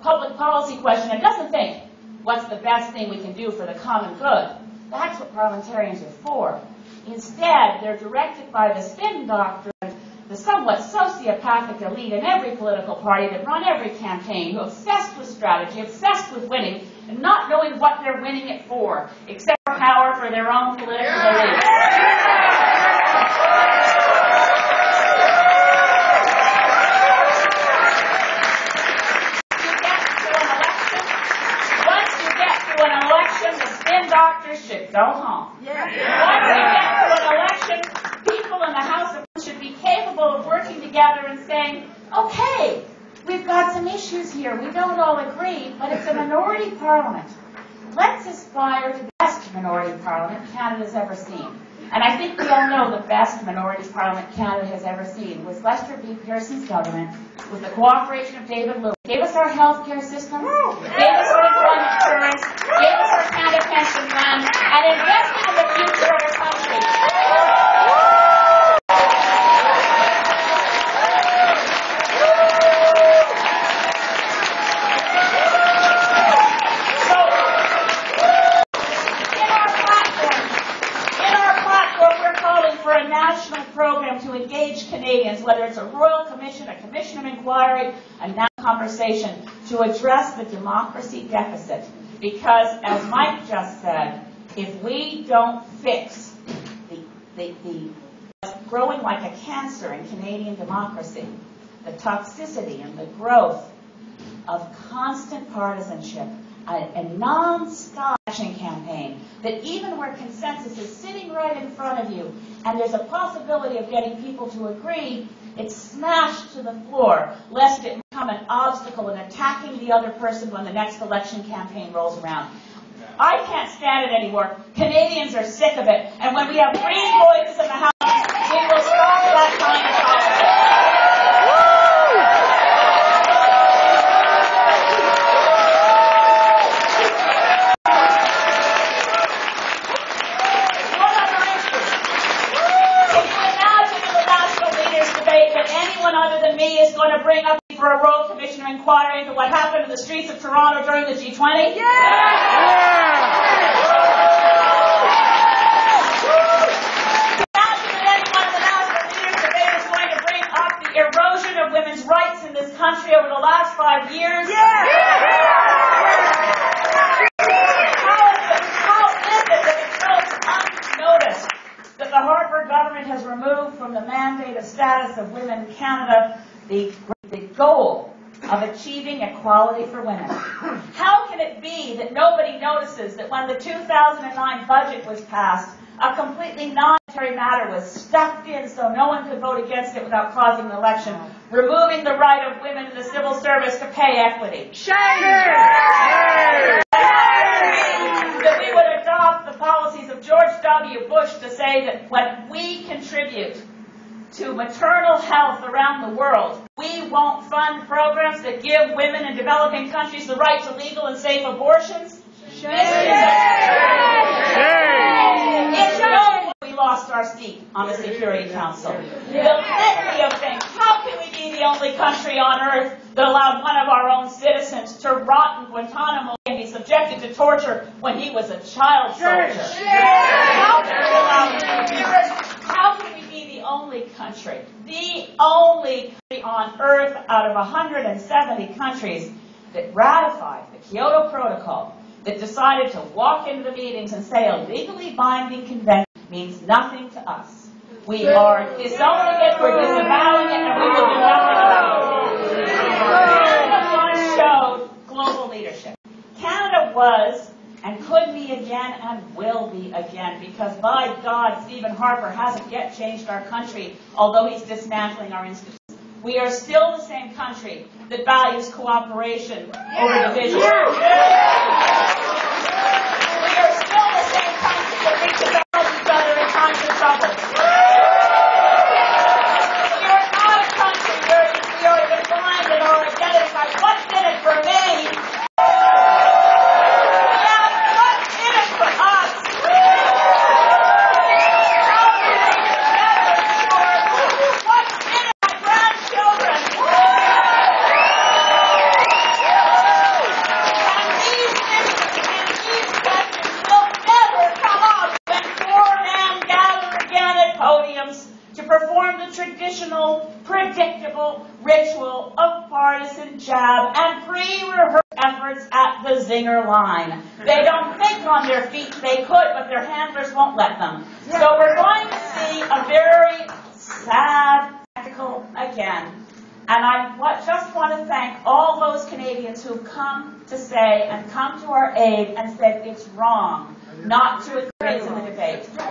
public policy question and doesn't think, what's the best thing we can do for the common good? That's what parliamentarians are for. Instead, they're directed by the spin doctrine, the somewhat sociopathic elite in every political party that run every campaign, who are obsessed with strategy, obsessed with winning, and not knowing what they're winning it for, except for power for their own political elites. Doctors should go home. Yeah. Once we get to an election, people in the House of should be capable of working together and saying, okay, we've got some issues here. We don't all agree, but it's a minority parliament. Let's aspire to the best minority parliament Canada's ever seen. And I think we all know the best minority parliament Canada has ever seen was Lester B. Pearson's government, with the cooperation of David Lewis. Gave us our health care system, gave us our employment insurance, gave us our Canada pension plan, and invested in the future of our country. For a national program to engage Canadians, whether it's a Royal Commission, a Commission of Inquiry, a national conversation, to address the democracy deficit. Because, as Mike just said, if we don't fix the growing like a cancer in Canadian democracy, the toxicity and the growth of constant partisanship, a non-stop action campaign, that even where consensus is sitting right in front of you and there's a possibility of getting people to agree, it's smashed to the floor, lest it become an obstacle in attacking the other person when the next election campaign rolls around. I can't stand it anymore. Canadians are sick of it. And when we have green voices in the House, we will stop that kind of politics. Is going to bring up for a Royal Commission of Inquiry into what happened in the streets of Toronto during the G20? Yeah! Imagine that anyone in the National Leaders Debate is going to bring up the erosion of women's rights in this country over the last 5 years? Yeah! How is it that it goes unnoticed that the Harper government has removed from the mandate of status of Women Canada the goal of achieving equality for women? How can it be that nobody notices that when the 2009 budget was passed, a completely non-monetary matter was stuffed in so no one could vote against it without causing an election, removing the right of women in the civil service to pay equity? Shame! That we would adopt the policies of George W. Bush to say that when we contribute to maternal health around the world, we won't fund programs that give women in developing countries the right to legal and safe abortions? Shame! It's no wonder we lost our seat on the Security Council. The litany of things. How can we be the only country on earth that allowed one of our own citizens to rot in Guantanamo and be subjected to torture when he was a child soldier? How can we allow How can we be the only country on earth out of 170 countries that ratified the Kyoto Protocol, that decided to walk into the meetings and say a legally binding convention means nothing to us? We are disowning it, we're disavowing it, and we will do nothing about it. Canada once showed global leadership. Canada was and could be again and will be again, because by God, Stephen Harper hasn't yet changed our country, although he's dismantling our institutions. We are still the same country that values cooperation over division. We are still the same country that reaches out to each other in times of trouble. We are not a country where we are defined in our identity by what's in it for me. and pre-rehearsed efforts at the zinger line. They don't think on their feet. They could, but their handlers won't let them. So we're going to see a very sad spectacle again. And I just want to thank all those Canadians who've come to say and come to our aid and said it's wrong not to engage in the debate. I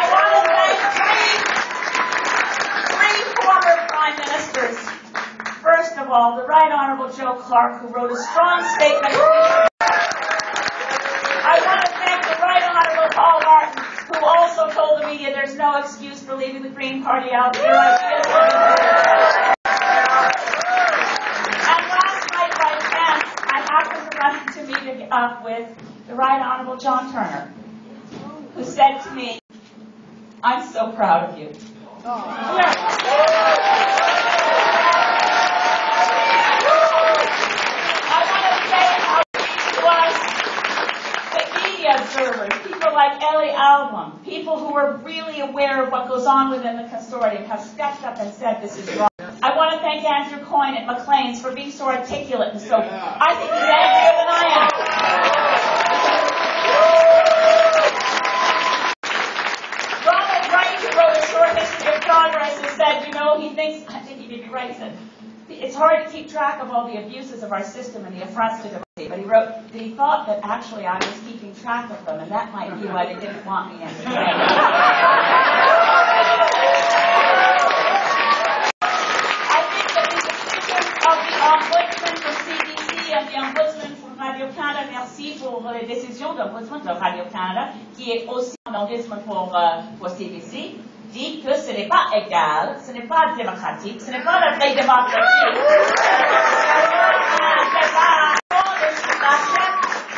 want to thank three former Prime Ministers. First of all, the Right Honourable Joe Clark, who wrote a strong statement. I want to thank the Right Honourable Paul Martin, who also told the media there's no excuse for leaving the Green Party out. Their ideas and last night, by chance, I happened to run to meet up with the Right Honourable John Turner, who said to me, "I'm so proud of you." Observers, people like Ellie Alblom, people who are really aware of what goes on within the consortium have stepped up and said this is wrong. I want to thank Andrew Coyne at Maclean's for being so articulate and so, I think he's angrier than I am. Ronald Wright, who wrote A Short History of Progress, has said, you know, he thinks, I think he may be right, he said, it's hard to keep track of all the abuses of our system and the affronts to democracy. But he wrote that he thought that actually I was keeping track of them, and that might be why they didn't want me in the debate. I think that the decisions of the Ombudsman for CBC and the Ombudsman for Radio-Canada, merci pour les décisions de l'Ombudsman de Radio-Canada, qui est aussi un ombudsman pour CBC, dit que ce n'est pas égal, ce n'est pas démocratique, ce n'est pas la vraie démocratie.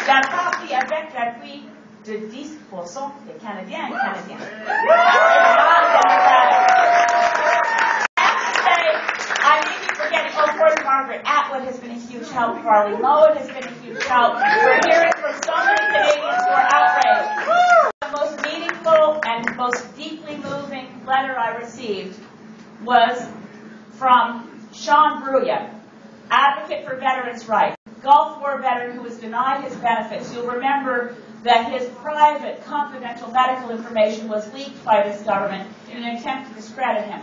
D'un parti avec l'appui de 10% des Canadiens et Canadiennes. I may be forgetting, oh, poor Margaret Atwood has been a huge help. Farley Mowat has been a huge help. We're hearing from so many Canadians who are outraged. The most meaningful and most deeply moving letter I received was from Sean Bruya, advocate for veterans' rights. Gulf War veteran who was denied his benefits. You'll remember that his private, confidential medical information was leaked by this government in an attempt to discredit him.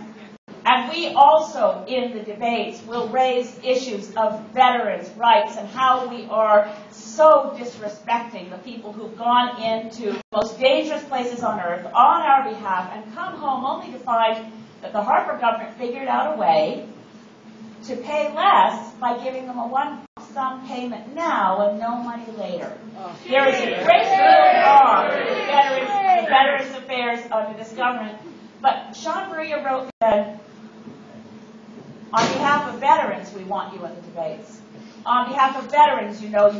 And we also, in the debates, will raise issues of veterans' rights and how we are so disrespecting the people who've gone into the most dangerous places on earth on our behalf and come home only to find that the Harper government figured out a way to pay less by giving them a one-sum payment now and no money later. There is a great deal wrong with Veterans Affairs under this government. But Sean Bruya wrote that, on behalf of veterans, we want you in the debates. On behalf of veterans, you know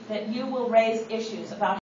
that you will raise issues about